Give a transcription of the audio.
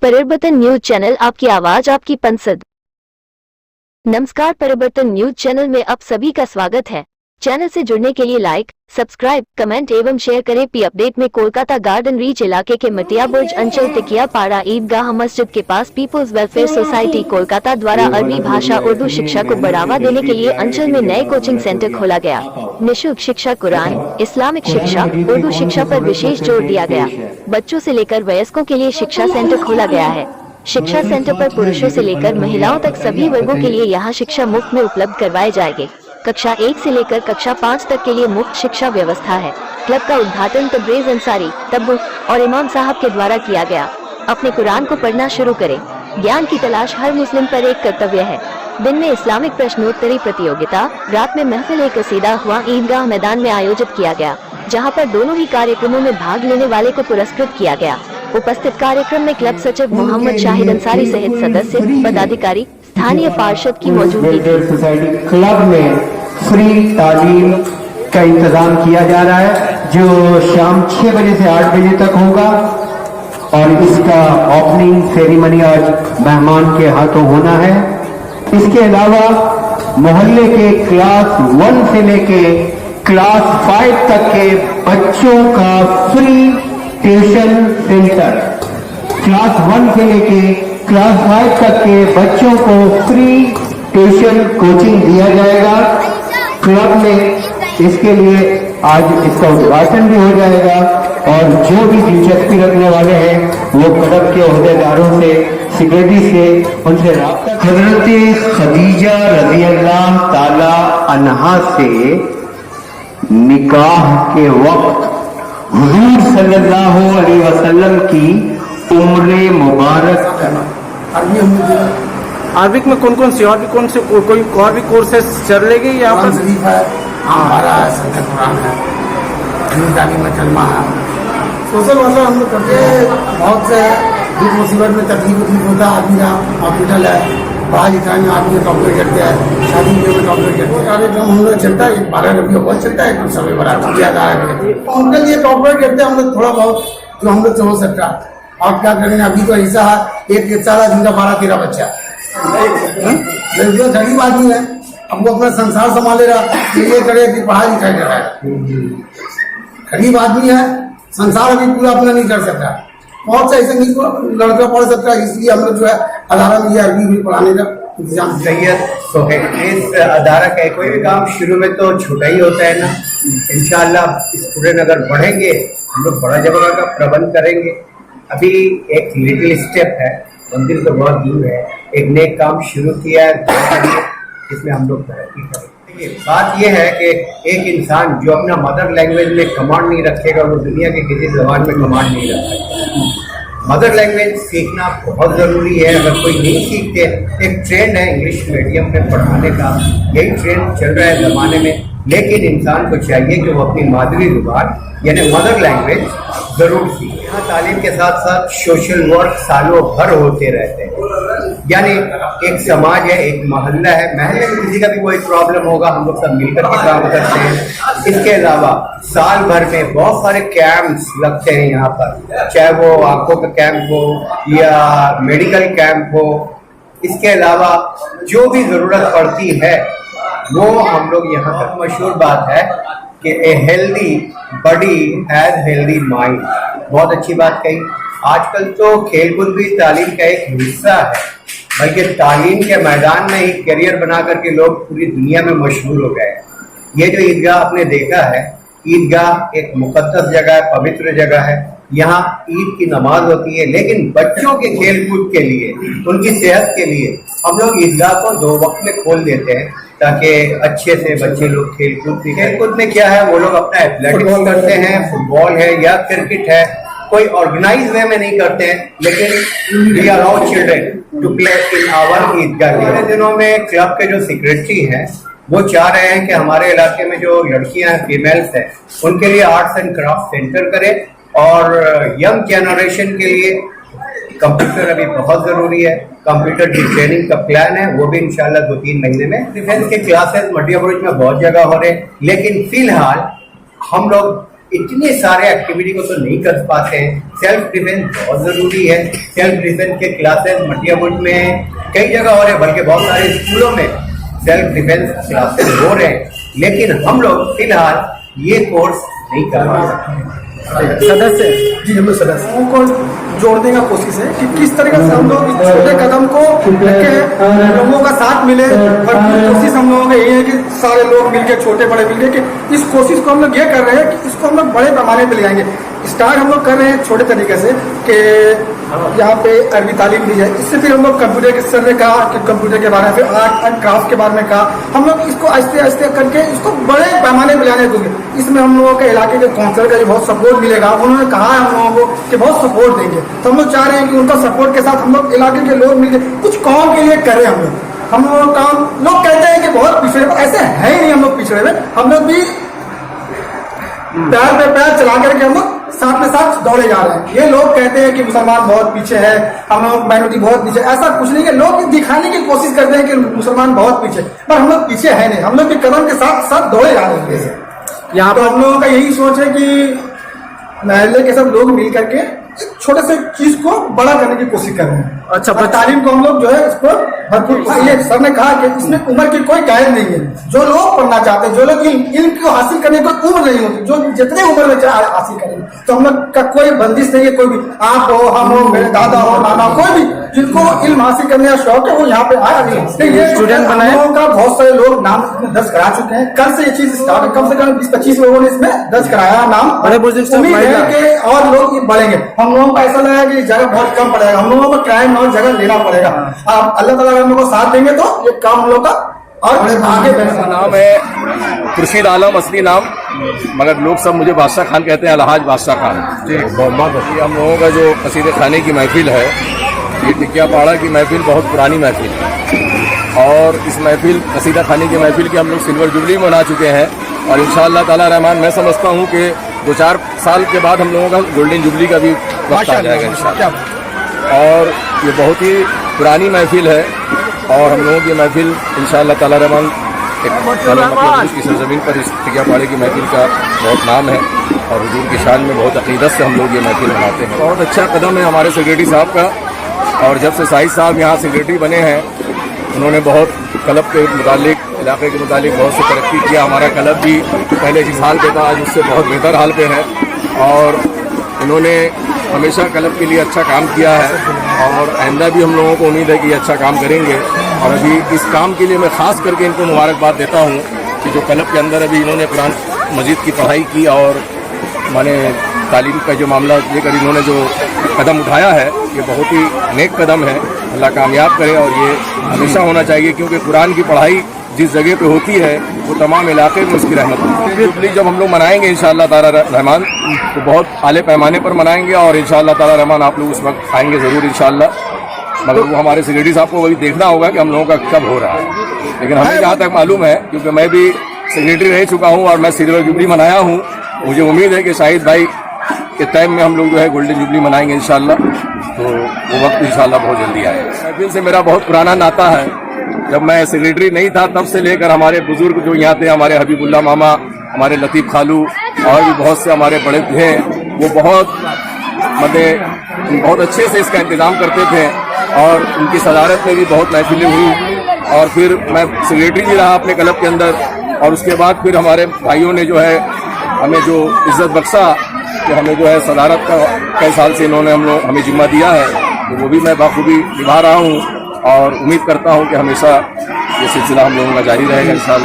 परिवर्तन news channel, आपकी आवाज आपकी पसंद। नमस्कार, परिवर्तन न्यूज चैनल में आप सभी का स्वागत है। चैनल से जुड़ने के लिए लाइक, सब्सक्राइब, कमेंट एवं शेयर करें। पी अपडेट में कोलकाता गार्डन रीच इलाके के मटिया बुर्ज अंचल टिकिया पाड़ा ईदगाह मस्जिद के पास पीपुल्स वेलफेयर सोसाइटी कोलकाता द्वारा अरबी भाषा उर्दू शिक्षा को बढ़ावा देने के लिए अंचल में नए कोचिंग सेंटर खोला गया। निःशुल्क शिक्षा, कुरान, इस्लामिक शिक्षा, उर्दू शिक्षा पर विशेष जोर दिया गया। बच्चों से लेकर वयस्कों के लिए शिक्षा सेंटर खोला गया है। शिक्षा सेंटर पर पुरुषों से लेकर महिलाओं तक सभी वर्गों के लिए यहाँ शिक्षा मुफ्त में उपलब्ध करवाए जाएंगे। कक्षा 1 से लेकर कक्षा 5 तक के लिए मुफ्त शिक्षा व्यवस्था है। क्लब का उद्घाटन तब्रेज अंसारी, तब्बू और इमाम साहब के द्वारा किया गया। अपने कुरान को पढ़ना शुरू करें। ज्ञान की तलाश हर मुस्लिम पर एक कर्तव्य है। दिन में इस्लामिक प्रश्नोत्तरी प्रतियोगिता, रात में महफिल कसीदा हुआ ईदगाह मैदान में आयोजित किया गया, जहां पर दोनों ही कार्यक्रमों में भाग लेने वाले को पुरस्कृत किया गया। उपस्थित कार्यक्रम में क्लब सचिव मोहम्मद शाहिद अंसारी सहित सदस्य, पदाधिकारी, स्थानीय पार्षद की मौजूदगी थी। क्लब में फ्री तालीम का इंतजाम किया जा रहा है, जो शाम 6 बजे से 8 बजे तक होगा और इसका ओपनिंग सेरेमनी आज मेहमान के हाथों होना है। इसके अलावा मोहल्ले के क्लास 1 से लेके क्लास 5 तक के बच्चों का फ्री ट्यूशन सेंटर, क्लास 1 से लेके क्लास 5 तक के बच्चों को फ्री ट्यूशन कोचिंग दिया जाएगा। क्लब में इसके लिए आज इसका उद्घाटन भी हो जाएगा और जो भी दिलचस्पी रखने वाले हैं वो क्लब के ओहदेदारों से, सेक्रेटरी से, उनसे राब्ता। हजरत खदीजा रज़ी अल्लाह ताला अन्हा से निकाह के वक्त हुजूर सल्लल्लाहु अलैहि वसल्लम की उम्र मुबारक। अरबिक में कौन कौन सी और भी कौन से कोई और भी कोर्सेस चल रहे हैं यहाँ पर? शरीफ है, हमारा संत कुरान है, तालीम में कलमा है। सोशल वर्कर हम लोग करते हैं। बहुत से दुख मुसीबत में तकलीफ होता है। आदमी का हॉस्पिटल है, पढ़ाई लिखाई में आदमी कॉपरेट करते हैं, शादी में कॉपरेट करते हैं। कार्यक्रम हम लोग चलता है, 12 रुपये बहुत चलता है, कुछ समय बड़ा ज्यादा है। उनके लिए कॉपरेट करते हैं हम लोग, थोड़ा बहुत जो हम लोग से हो सकता है। और क्या करेंगे, अभी तो ऐसा है, एक सारा जिनका 12-13 बच्चा गरीब आदमी है, अब वो अपना संसार संभाले रहा, ये करे कि पढ़ाई लिखाई कर रहा है। गरीब आदमी है, संसार अभी पूरा अपना नहीं कर सकता। बहुत से ऐसे नहीं लड़का पढ़ सकता है, इसलिए हम लोग जो है अदारा में अरबी भी पढ़ाने का इंतजाम। सैयद सोहेल, इस अदारा का कोई भी काम शुरू में तो छोटा ही होता है ना। इंशाअल्लाह स्टूडेंट अगर बढ़ेंगे हम लोग बड़ा जगह का प्रबंध करेंगे। अभी एक लिटिल स्टेप है, मंदिर तो बहुत दूर है। एक नेक काम शुरू किया है, इसमें हम लोग तरक्की करेंगे। बात यह है कि एक इंसान जो अपना मदर लैंग्वेज में कमांड नहीं रखेगा, वो दुनिया के किसी जबान में कमांड नहीं रख सकता। मदर लैंग्वेज सीखना बहुत ज़रूरी है। अगर कोई नहीं सीखते, एक ट्रेंड है इंग्लिश मीडियम में पढ़ाने का, यही ट्रेंड चल रहा है ज़माने में। लेकिन इंसान को चाहिए कि वो अपनी मादरी जुबान यानी मदर लैंग्वेज जरूर सीखे। यहाँ तालीम के साथ साथ सोशल वर्क सालों भर होते रहते हैं। यानी एक समाज है, एक मोहल्ला है, महल्ले में किसी का भी कोई प्रॉब्लम होगा, हम लोग सब मिलकर के काम करते हैं। इसके अलावा साल भर में बहुत सारे कैंप्स लगते हैं यहाँ पर, चाहे वो आंखों का कैंप हो या मेडिकल कैंप हो। इसके अलावा जो भी जरूरत पड़ती है वो हम लोग यहाँ पर। मशहूर बात है कि a healthy body has healthy mind, बहुत अच्छी बात कही। आजकल तो खेलकूद भी तालीम का एक हिस्सा है, बल्कि तालीम के मैदान में ही करियर बना करके लोग पूरी दुनिया में मशहूर हो गए। ये जो ईदगाह आपने देखा है, ईदगाह एक मुकद्दस जगह है, पवित्र जगह है। यहाँ ईद की नमाज होती है, लेकिन बच्चों के खेल कूद के लिए, उनकी सेहत के लिए हम लोग ईदगाह को 2 वक्त में खोल देते हैं, ताकि अच्छे से बच्चे लोग खेल कूद में क्या है, वो लोग अपना एथलेटिक्स करते हैं, फुटबॉल है या क्रिकेट है। कोई ऑर्गेनाइज वे में नहीं करते हैं, लेकिन we allow children to play in our Eidgah. पिछले दिनों में क्लब के जो सेक्रेटरी हैं वो चाह रहे हैं कि हमारे इलाके में जो लड़कियां हैं, फीमेल्स हैं, उनके लिए आर्ट्स एंड क्राफ्ट सेंटर करें। और यंग जनरेशन के लिए कंप्यूटर अभी बहुत जरूरी है। कंप्यूटर की ट्रेनिंग का प्लान है, वो भी इंशाल्लाह 2-3 महीने में। डिफेंस के क्लासेस मटिया बुर्ज में बहुत जगह हो रहे हैं, लेकिन फिलहाल हम लोग इतने सारे एक्टिविटी को तो नहीं कर पाते हैं। सेल्फ डिफेंस बहुत जरूरी है। सेल्फ डिफेंस के क्लासेस मटियाबुड में कई जगह हो रहे हैं, बल्कि बहुत सारे स्कूलों में सेल्फ डिफेंस क्लासेस हो रहे हैं, लेकिन हम लोग फिलहाल ये कोर्स नहीं कर पा सकते। सदस्य जी हम लोग सदस्य को जोड़ने का कोशिश है कि किस तरीके से हम लोग इस छोटे कदम को रखे, लोगों का साथ मिले। और कोशिश हम लोगों का यही है कि सारे लोग मिलकर, छोटे बड़े मिलकर, कि इस कोशिश को हम लोग ये कर रहे हैं कि इसको हम लोग बड़े पैमाने पे ले आएंगे। स्टार्ट हम लोग कर रहे हैं छोटे तरीके से कि यहाँ पे अरबी तालीम दी है, इससे फिर हम लोग कंप्यूटर के सर ने कहा कि कंप्यूटर के बारे में, फिर आर्ट एंड क्राफ्ट के बारे में कहा। हम लोग इसको आहिस्ते आहिस्ते करके इसको बड़े पैमाने पर लाने देंगे। इसमें हम लोगों के इलाके के काउंसलर का भी बहुत सपोर्ट मिलेगा। उन्होंने कहा है हम लोगों को कि बहुत सपोर्ट देंगे, तो हम लोग चाह रहे हैं कि उनका सपोर्ट के साथ हम लोग इलाके के लोग मिलकर कुछ काम के लिए करें। हम लोग काम, लोग कहते हैं कि बहुत पिछड़े, ऐसे है ही नहीं हम लोग पिछड़े हुए। हम लोग भी पैर पे पैर चला करके हम लोग साथ में साथ दौड़े जा रहे हैं। ये लोग कहते हैं कि मुसलमान बहुत पीछे है, हम लोग माइनॉरिटी बहुत पीछे, ऐसा कुछ नहीं है। लोग दिखाने की कोशिश करते हैं कि मुसलमान बहुत पीछे, पर हम लोग पीछे है नहीं। हम लोग भी कदम के साथ साथ दौड़े जा रहे हैं। यहाँ पर हम लोगों का यही सोच है कि महल्ले के सब लोग मिल करके छोटे से चीज को बड़ा करने की कोशिश कर रहे हैं। अच्छा, पर तालीम को हम लोग जो है इसको भरपूर, ये सर ने कहा कि इसमें उम्र की कोई कायद नहीं है। जो लोग पढ़ना चाहते हैं, जो लोग इल्म को हासिल करने की कोई उम्र नहीं होती, जो जितने उम्र में चाहे हासिल करेंगे, तो हम लोग का कोई बंदिश नहीं है। कोई भी, आप हो, हम हो, मेरे दादा हो, नाना, कोई भी जिनको इल्म हासिल करने का शौक है वो यहाँ पे आया। स्टूडेंट बनाए का बहुत सारे लोग नाम दर्ज करा चुके हैं। कल से ये चीज स्टार्ट, कम से कम 20-25 लोगों ने इसमें दर्ज कराया नाम। उम्मीद है कि और लोग बढ़ेंगे। हम लोगों को ऐसा लगा कि जगह बहुत कम पड़ेगा, हम लोगों को टाइम और जगह लेना पड़ेगा। आप अल्लाह ताला हम लोगों को साथ देंगे तो ये काम हम लोग का और आगे बढ़ेगा। नाम है खुर्शीद आलम, असली नाम, मगर लोग सब मुझे बादशाह खान कहते हैं, अलहाज बादशाह खान। हम लोगों का जो कसीदे खाने की महफिल है, ये टिकिया पाड़ा की महफिल बहुत पुरानी महफिल है, और इस महफिल कसीदा खाने की महफिल की हम लोग सिल्वर जुबली मना चुके हैं। और इंशाअल्लाह ताला रहमान मैं समझता हूँ कि 2-4 साल के बाद हम लोगों का गोल्डन जुबली का भी वक्त आ जाएगा इंशाअल्लाह। और ये बहुत ही पुरानी महफिल है, और हम लोगों की महफिल इंशाअल्लाह ताला रहमान की सरजमीन पर इस टिकिया पाड़े की महफिल का बहुत नाम है, और हुजूर की शान में बहुत अकीदत से हम लोग ये महफिल मनाते हैं। बहुत अच्छा कदम है हमारे सेक्रेटरी साहब का, और जब से साहिद साहब यहाँ सेक्रेटरी बने हैं, उन्होंने बहुत क्लब के मुतालिक, इलाके के मुतालिक बहुत सी तरक्की किया। हमारा क्लब भी पहले जिस हाल पे था आज उससे बहुत बेहतर हाल पे है, और उन्होंने हमेशा क्लब के लिए अच्छा काम किया है, और आइंदा भी हम लोगों को उम्मीद है कि ये अच्छा काम करेंगे। और अभी इस काम के लिए मैं ख़ास करके इनको मुबारकबाद देता हूँ कि जो क्लब के अंदर अभी इन्होंने कुरान मजीद की पढ़ाई की, और माने तालीम का जो मामला लेकर इन्होंने जो कदम उठाया है, ये बहुत ही नेक कदम है। अल्लाह कामयाब करे, और ये हमेशा होना चाहिए, क्योंकि कुरान की पढ़ाई जिस जगह पे होती है वो तमाम इलाके में उसकी रहमत होती है। जुबली जब हम लोग मनाएंगे इंशाअल्लाह ताला रहमान, तो बहुत आले पैमाने पर मनाएंगे, और इंशाअल्लाह ताला रहमान आप लोग उस वक्त आएंगे ज़रूर इंशाअल्लाह। मगर वो हमारे सेक्रेटरी साहब को वही देखना होगा कि हम लोगों का कब हो रहा है। लेकिन हमें जहाँ तक मालूम है, क्योंकि मैं भी सेक्रेटरी रह चुका हूँ और मैं सिल्वर जुबली मनाया हूँ, मुझे उम्मीद है कि शाहिद भाई के टाइम में हम लोग जो है गोल्डन जुबली मनाएंगे इंशाअल्लाह। तो वो वक्त इंशाअल्लाह बहुत जल्दी आएगा। महफिल से मेरा बहुत पुराना नाता है। जब मैं सेक्रेटरी नहीं था तब से लेकर हमारे बुजुर्ग जो यहाँ थे, हमारे हबीबुल्ला मामा, हमारे लतीफ़ खालू, और भी बहुत से हमारे बड़े थे, वो बहुत अच्छे से इसका इंतज़ाम करते थे, और उनकी सदारत में भी बहुत महफिलें हुई। और फिर मैं सेक्रेटरी भी रहा अपने क्लब के अंदर, और उसके बाद फिर हमारे भाइयों ने जो है हमें जो इज़्ज़त बख्शा कि हमें जो है सदारत का कई साल से इन्होंने हमें जिम्मा दिया है, तो वो भी मैं बाखूबी निभा रहा हूँ, और उम्मीद करता हूँ कि हमेशा ये सिलसिला हम लोगों का जारी रहेगा इंशाअल्लाह।